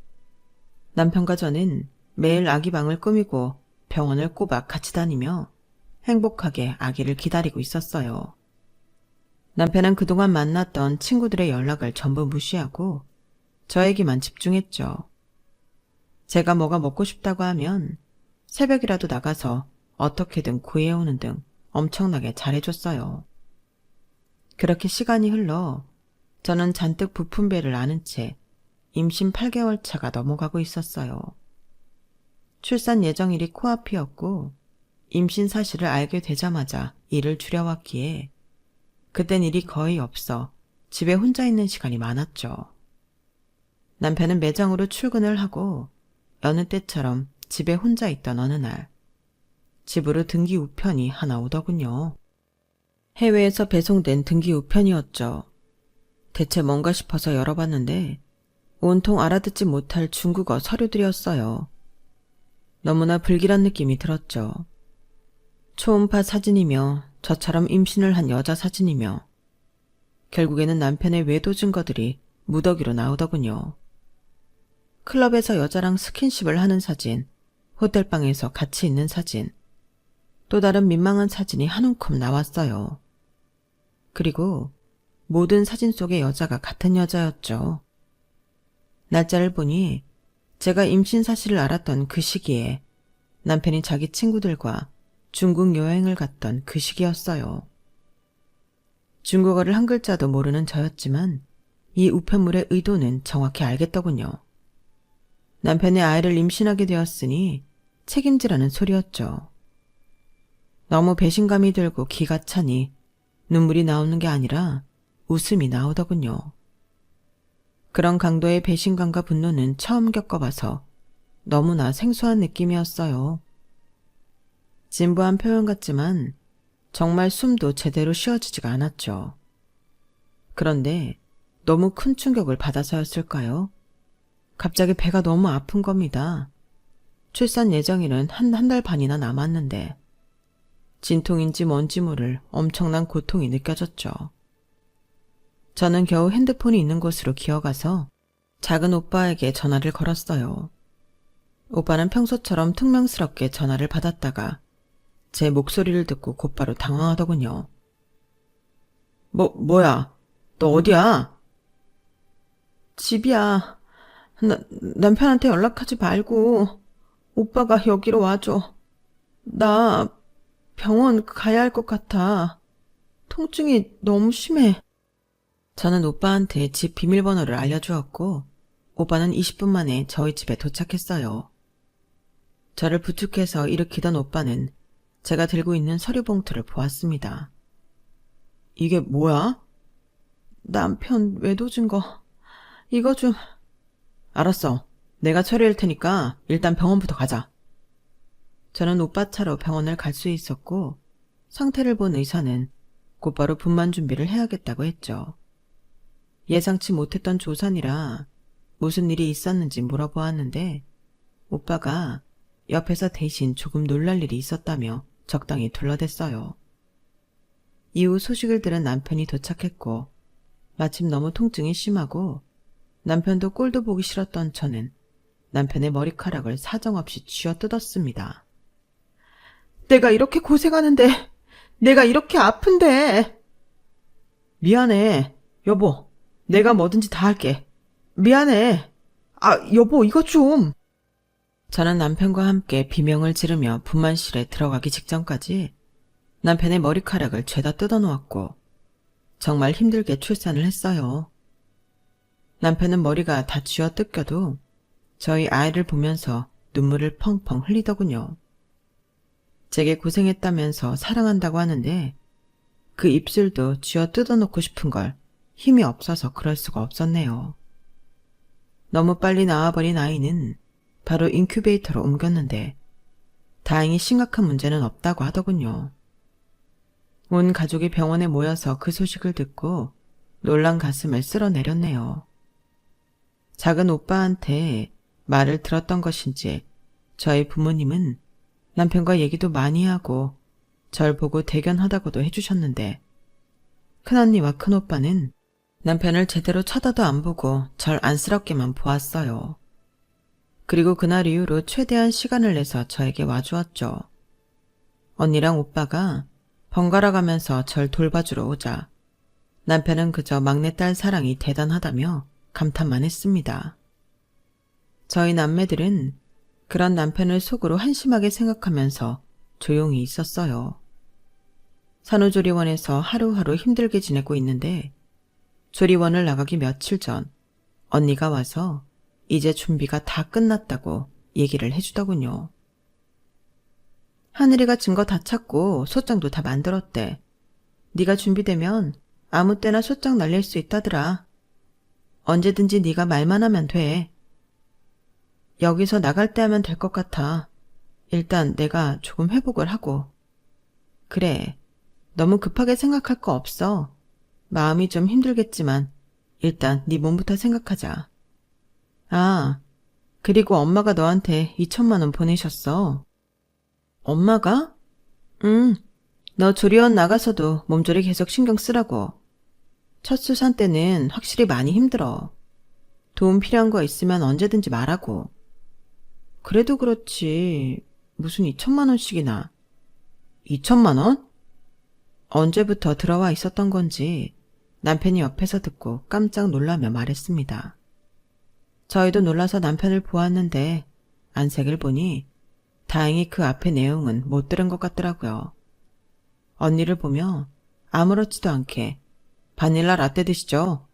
남편과 저는 매일 아기 방을 꾸미고 병원을 꼬박 같이 다니며 행복하게 아기를 기다리고 있었어요. 남편은 그동안 만났던 친구들의 연락을 전부 무시하고 저에게만 집중했죠. 제가 뭐가 먹고 싶다고 하면 새벽이라도 나가서 어떻게든 구해오는 등 엄청나게 잘해줬어요. 그렇게 시간이 흘러 저는 잔뜩 부푼 배를 안은 채 임신 8개월 차가 넘어가고 있었어요. 출산 예정일이 코앞이었고 임신 사실을 알게 되자마자 일을 줄여왔기에 그땐 일이 거의 없어 집에 혼자 있는 시간이 많았죠. 남편은 매장으로 출근을 하고 여느 때처럼 집에 혼자 있던 어느 날 집으로 등기 우편이 하나 오더군요. 해외에서 배송된 등기 우편이었죠. 대체 뭔가 싶어서 열어봤는데 온통 알아듣지 못할 중국어 서류들이었어요. 너무나 불길한 느낌이 들었죠. 초음파 사진이며 저처럼 임신을 한 여자 사진이며 결국에는 남편의 외도 증거들이 무더기로 나오더군요. 클럽에서 여자랑 스킨십을 하는 사진, 호텔방에서 같이 있는 사진, 또 다른 민망한 사진이 한 움큼 나왔어요. 그리고 모든 사진 속의 여자가 같은 여자였죠. 날짜를 보니 제가 임신 사실을 알았던 그 시기에 남편이 자기 친구들과 중국 여행을 갔던 그 시기였어요. 중국어를 한 글자도 모르는 저였지만 이 우편물의 의도는 정확히 알겠더군요. 남편의 아이를 임신하게 되었으니 책임지라는 소리였죠. 너무 배신감이 들고 기가 차니 눈물이 나오는 게 아니라 웃음이 나오더군요. 그런 강도의 배신감과 분노는 처음 겪어봐서 너무나 생소한 느낌이었어요. 진부한 표현 같지만 정말 숨도 제대로 쉬어지지가 않았죠. 그런데 너무 큰 충격을 받아서였을까요? 갑자기 배가 너무 아픈 겁니다. 출산 예정일은 한 달 반이나 남았는데 진통인지 뭔지 모를 엄청난 고통이 느껴졌죠. 저는 겨우 핸드폰이 있는 곳으로 기어가서 작은 오빠에게 전화를 걸었어요. 오빠는 평소처럼 퉁명스럽게 전화를 받았다가 제 목소리를 듣고 곧바로 당황하더군요. 뭐야? 너 어디야? 집이야. 남편한테 연락하지 말고 오빠가 여기로 와줘. 나 병원 가야 할 것 같아. 통증이 너무 심해. 저는 오빠한테 집 비밀번호를 알려주었고 오빠는 20분 만에 저희 집에 도착했어요. 저를 부축해서 일으키던 오빠는 제가 들고 있는 서류 봉투를 보았습니다. 이게 뭐야? 남편 외도 증거. 이거 좀... 알았어. 내가 처리할 테니까 일단 병원부터 가자. 저는 오빠 차로 병원을 갈 수 있었고 상태를 본 의사는 곧바로 분만 준비를 해야겠다고 했죠. 예상치 못했던 조산이라 무슨 일이 있었는지 물어보았는데 오빠가 옆에서 대신 조금 놀랄 일이 있었다며 적당히 둘러댔어요. 이후 소식을 들은 남편이 도착했고 마침 너무 통증이 심하고 남편도 꼴도 보기 싫었던 저는 남편의 머리카락을 사정없이 쥐어뜯었습니다. 내가 이렇게 고생하는데 내가 이렇게 아픈데. 미안해. 여보, 내가 뭐든지 다 할게. 미안해. 여보, 이거 좀. 저는 남편과 함께 비명을 지르며 분만실에 들어가기 직전까지 남편의 머리카락을 죄다 뜯어놓았고 정말 힘들게 출산을 했어요. 남편은 머리가 다 쥐어 뜯겨도 저희 아이를 보면서 눈물을 펑펑 흘리더군요. 제게 고생했다면서 사랑한다고 하는데 그 입술도 쥐어 뜯어놓고 싶은 걸 힘이 없어서 그럴 수가 없었네요. 너무 빨리 나와버린 아이는 바로 인큐베이터로 옮겼는데 다행히 심각한 문제는 없다고 하더군요. 온 가족이 병원에 모여서 그 소식을 듣고 놀란 가슴을 쓸어내렸네요. 작은 오빠한테 말을 들었던 것인지 저희 부모님은 남편과 얘기도 많이 하고 절 보고 대견하다고도 해주셨는데 큰언니와 큰오빠는 남편을 제대로 쳐다도 안 보고 절 안쓰럽게만 보았어요. 그리고 그날 이후로 최대한 시간을 내서 저에게 와주었죠. 언니랑 오빠가 번갈아 가면서 절 돌봐주러 오자 남편은 그저 막내딸 사랑이 대단하다며 감탄만 했습니다. 저희 남매들은 그런 남편을 속으로 한심하게 생각하면서 조용히 있었어요. 산후조리원에서 하루하루 힘들게 지내고 있는데 조리원을 나가기 며칠 전 언니가 와서 이제 준비가 다 끝났다고 얘기를 해주더군요. 하늘이가 증거 다 찾고 소장도 다 만들었대. 네가 준비되면 아무 때나 소장 날릴 수 있다더라. 언제든지 네가 말만 하면 돼. 여기서 나갈 때 하면 될 것 같아. 일단 내가 조금 회복을 하고. 그래, 너무 급하게 생각할 거 없어. 마음이 좀 힘들겠지만 일단 네 몸부터 생각하자. 아, 그리고 엄마가 너한테 2천만 원 보내셨어. 엄마가? 응, 너 조리원 나가서도 몸조리 계속 신경 쓰라고. 첫 수산 때는 확실히 많이 힘들어. 도움 필요한 거 있으면 언제든지 말하고. 그래도 그렇지. 무슨 2천만 원씩이나. 2천만 원? 언제부터 들어와 있었던 건지 남편이 옆에서 듣고 깜짝 놀라며 말했습니다. 저희도 놀라서 남편을 보았는데 안색을 보니 다행히 그 앞의 내용은 못 들은 것 같더라고요. 언니를 보며 아무렇지도 않게 바닐라 라떼 드시죠?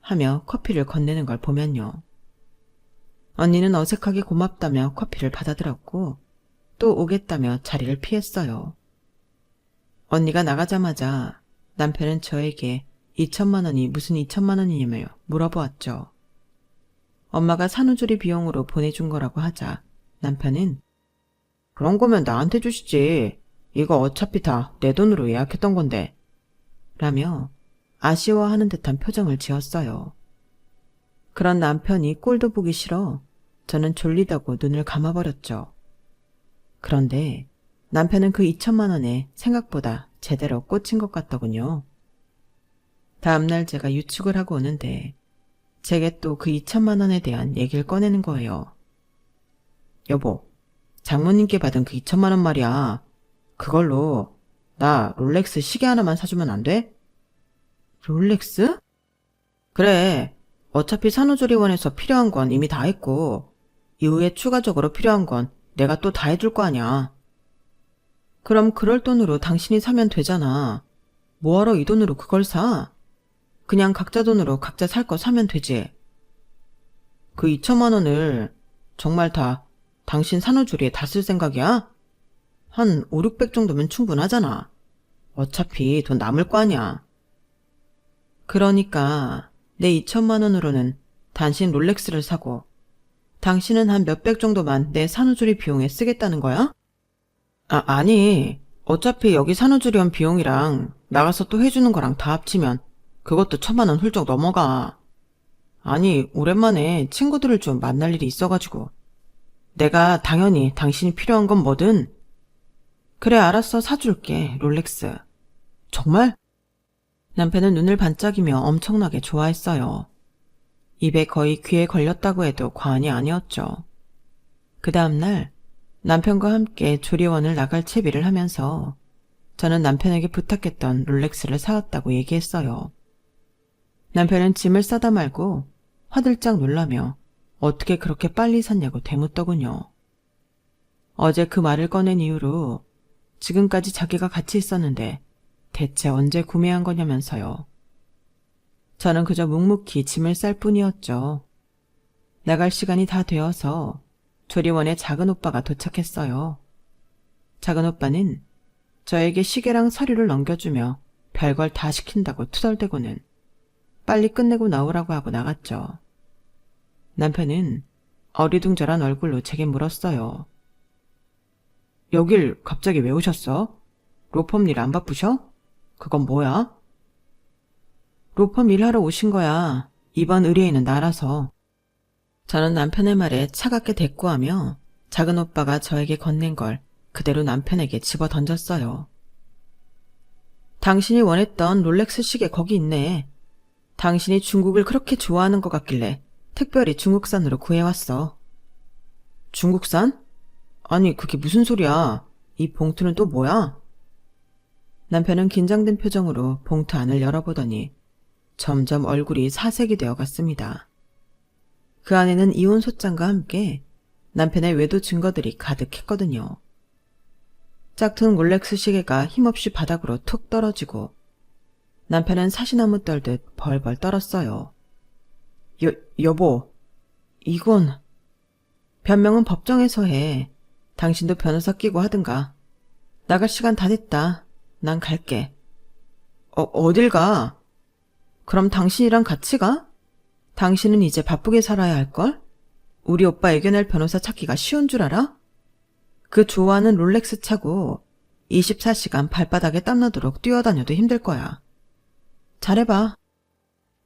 하며 커피를 건네는 걸 보면요. 언니는 어색하게 고맙다며 커피를 받아들었고 또 오겠다며 자리를 피했어요. 언니가 나가자마자 남편은 저에게 2천만 원이 무슨 2천만 원이냐며 물어보았죠. 엄마가 산후조리 비용으로 보내준 거라고 하자 남편은 그런 거면 나한테 주시지. 이거 어차피 다 내 돈으로 예약했던 건데. 라며 아쉬워하는 듯한 표정을 지었어요. 그런 남편이 꼴도 보기 싫어 저는 졸리다고 눈을 감아버렸죠. 그런데 남편은 그 2천만 원에 생각보다 제대로 꽂힌 것 같더군요. 다음날 제가 유축을 하고 오는데 제게 또 그 2천만 원에 대한 얘기를 꺼내는 거예요. 여보, 장모님께 받은 그 2천만 원 말이야. 그걸로 나 롤렉스 시계 하나만 사주면 안 돼? 롤렉스? 그래. 어차피 산후조리원에서 필요한 건 이미 다 했고 이후에 추가적으로 필요한 건 내가 또 다 해줄 거 아냐. 그럼 그럴 돈으로 당신이 사면 되잖아. 뭐하러 이 돈으로 그걸 사? 그냥 각자 돈으로 각자 살 거 사면 되지. 그 2천만 원을 정말 다 당신 산후조리에 다 쓸 생각이야? 한 5, 600 정도면 충분하잖아. 어차피 돈 남을 거 아니야. 그러니까 내 2천만 원으로는 당신 롤렉스를 사고 당신은 한 몇백 정도만 내 산후조리 비용에 쓰겠다는 거야? 아니. 어차피 여기 산후조리원 비용이랑 나가서 또 해주는 거랑 다 합치면 그것도 1,000만 원 훌쩍 넘어가. 아니, 오랜만에 친구들을 좀 만날 일이 있어가지고. 내가 당연히 당신이 필요한 건 뭐든. 그래, 알았어. 사줄게. 롤렉스. 정말? 남편은 눈을 반짝이며 엄청나게 좋아했어요. 입에 거의 귀에 걸렸다고 해도 과언이 아니었죠. 그 다음날 남편과 함께 조리원을 나갈 채비를 하면서 저는 남편에게 부탁했던 롤렉스를 사왔다고 얘기했어요. 남편은 짐을 싸다 말고 화들짝 놀라며 어떻게 그렇게 빨리 샀냐고 되묻더군요. 어제 그 말을 꺼낸 이후로 지금까지 자기가 같이 있었는데 대체 언제 구매한 거냐면서요. 저는 그저 묵묵히 짐을 쌀 뿐이었죠. 나갈 시간이 다 되어서 조리원에 작은 오빠가 도착했어요. 작은 오빠는 저에게 시계랑 서류를 넘겨주며 별걸 다 시킨다고 투덜대고는 빨리 끝내고 나오라고 하고 나갔죠. 남편은 어리둥절한 얼굴로 제게 물었어요. 여길 갑자기 왜 오셨어? 로펌 일 안 바쁘셔? 그건 뭐야? 로펌 일하러 오신 거야. 이번 의뢰인은 나라서. 저는 남편의 말에 차갑게 대꾸하며 작은 오빠가 저에게 건넨 걸 그대로 남편에게 집어 던졌어요. 당신이 원했던 롤렉스 시계 거기 있네. 당신이 중국을 그렇게 좋아하는 것 같길래 특별히 중국산으로 구해왔어. 중국산? 아니, 그게 무슨 소리야. 이 봉투는 또 뭐야? 남편은 긴장된 표정으로 봉투 안을 열어보더니 점점 얼굴이 사색이 되어갔습니다. 그 안에는 이혼 소장과 함께 남편의 외도 증거들이 가득했거든요. 짝퉁 롤렉스 시계가 힘없이 바닥으로 툭 떨어지고 남편은 사시나무 떨듯 벌벌 떨었어요. 여보, 이건... 변명은 법정에서 해. 당신도 변호사 끼고 하든가. 나갈 시간 다 됐다. 난 갈게. 어딜 가? 그럼 당신이랑 같이 가? 당신은 이제 바쁘게 살아야 할걸? 우리 오빠 애견할 변호사 찾기가 쉬운 줄 알아? 그 좋아하는 롤렉스 차고 24시간 발바닥에 땀나도록 뛰어다녀도 힘들 거야. 잘해봐.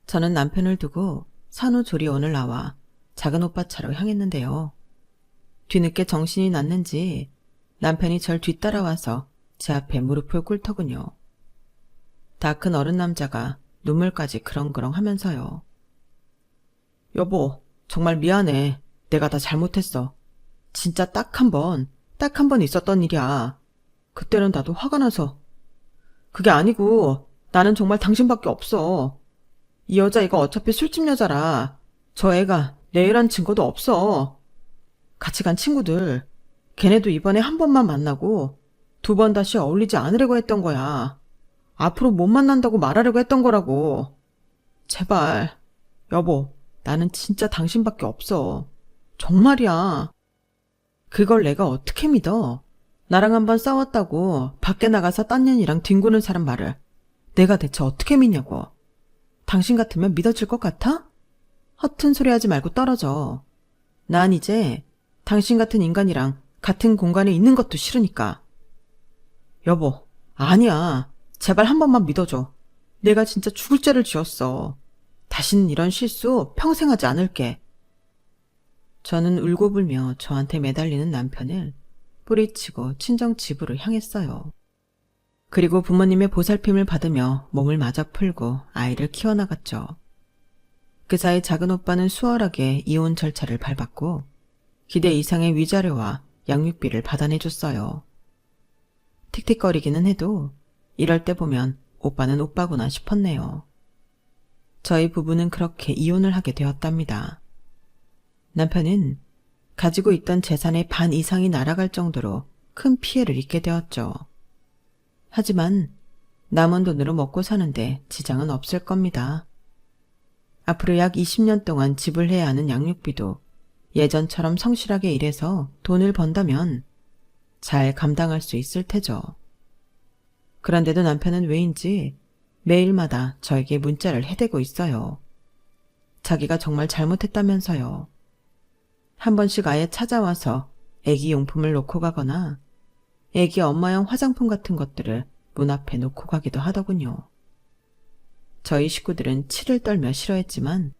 저는 남편을 두고 산후조리원을 나와 작은 오빠 차로 향했는데요. 뒤늦게 정신이 났는지 남편이 절 뒤따라와서 제 앞에 무릎을 꿇더군요. 다 큰 어른 남자가 눈물까지 그렁그렁 하면서요. 여보, 정말 미안해. 내가 다 잘못했어. 진짜 딱 한 번 있었던 일이야. 그때는 나도 화가 나서. 그게 아니고 나는 정말 당신밖에 없어. 이 여자애가 어차피 술집 여자라 저 애가 내 애란 증거도 없어. 같이 간 친구들, 걔네도 이번에 한 번만 만나고 2번 다시 어울리지 않으려고 했던 거야. 앞으로 못 만난다고 말하려고 했던 거라고. 제발, 여보, 나는 진짜 당신밖에 없어. 정말이야. 그걸 내가 어떻게 믿어? 나랑 한번 싸웠다고 밖에 나가서 딴 년이랑 뒹구는 사람 말을 내가 대체 어떻게 믿냐고. 당신 같으면 믿어줄 것 같아? 허튼 소리 하지 말고 떨어져. 난 이제 당신 같은 인간이랑 같은 공간에 있는 것도 싫으니까. 여보, 아니야. 제발 한 번만 믿어줘. 내가 진짜 죽을 죄를 지었어. 다시는 이런 실수 평생 하지 않을게. 저는 울고불며 저한테 매달리는 남편을 뿌리치고 친정 집으로 향했어요. 그리고 부모님의 보살핌을 받으며 몸을 마저 풀고 아이를 키워나갔죠. 그 사이 작은 오빠는 수월하게 이혼 절차를 밟았고 기대 이상의 위자료와 양육비를 받아내줬어요. 틱틱거리기는 해도 이럴 때 보면 오빠는 오빠구나 싶었네요. 저희 부부는 그렇게 이혼을 하게 되었답니다. 남편은 가지고 있던 재산의 반 이상이 날아갈 정도로 큰 피해를 입게 되었죠. 하지만 남은 돈으로 먹고 사는데 지장은 없을 겁니다. 앞으로 약 20년 동안 지불해야 하는 양육비도 예전처럼 성실하게 일해서 돈을 번다면 잘 감당할 수 있을 테죠. 그런데도 남편은 왜인지 매일마다 저에게 문자를 해대고 있어요. 자기가 정말 잘못했다면서요. 한 번씩 아예 찾아와서 애기 용품을 놓고 가거나 애기 엄마용 화장품 같은 것들을 문 앞에 놓고 가기도 하더군요. 저희 식구들은 치를 떨며 싫어했지만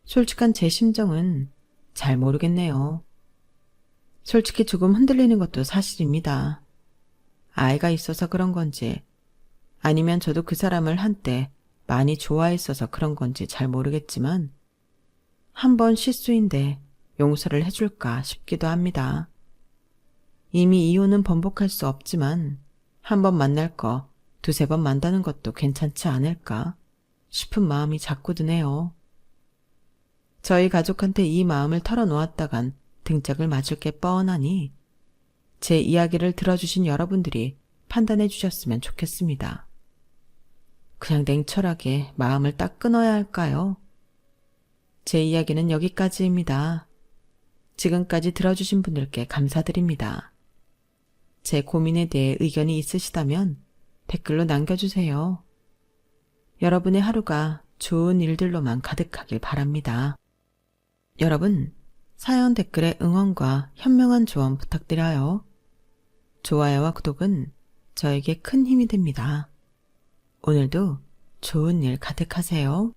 솔직한 제 심정은 잘 모르겠네요. 솔직히 조금 흔들리는 것도 사실입니다. 아이가 있어서 그런 건지 아니면 저도 그 사람을 한때 많이 좋아했어서 그런 건지 잘 모르겠지만 한 번 실수인데 용서를 해줄까 싶기도 합니다. 이미 이혼은 번복할 수 없지만 한 번 만날 거 2-3번 만나는 것도 괜찮지 않을까 싶은 마음이 자꾸 드네요. 저희 가족한테 이 마음을 털어놓았다간 등짝을 맞을 게 뻔하니 제 이야기를 들어주신 여러분들이 판단해 주셨으면 좋겠습니다. 그냥 냉철하게 마음을 딱 끊어야 할까요? 제 이야기는 여기까지입니다. 지금까지 들어주신 분들께 감사드립니다. 제 고민에 대해 의견이 있으시다면 댓글로 남겨주세요. 여러분의 하루가 좋은 일들로만 가득하길 바랍니다. 여러분, 사연 댓글에 응원과 현명한 조언 부탁드려요. 좋아요와 구독은 저에게 큰 힘이 됩니다. 오늘도 좋은 일 가득하세요.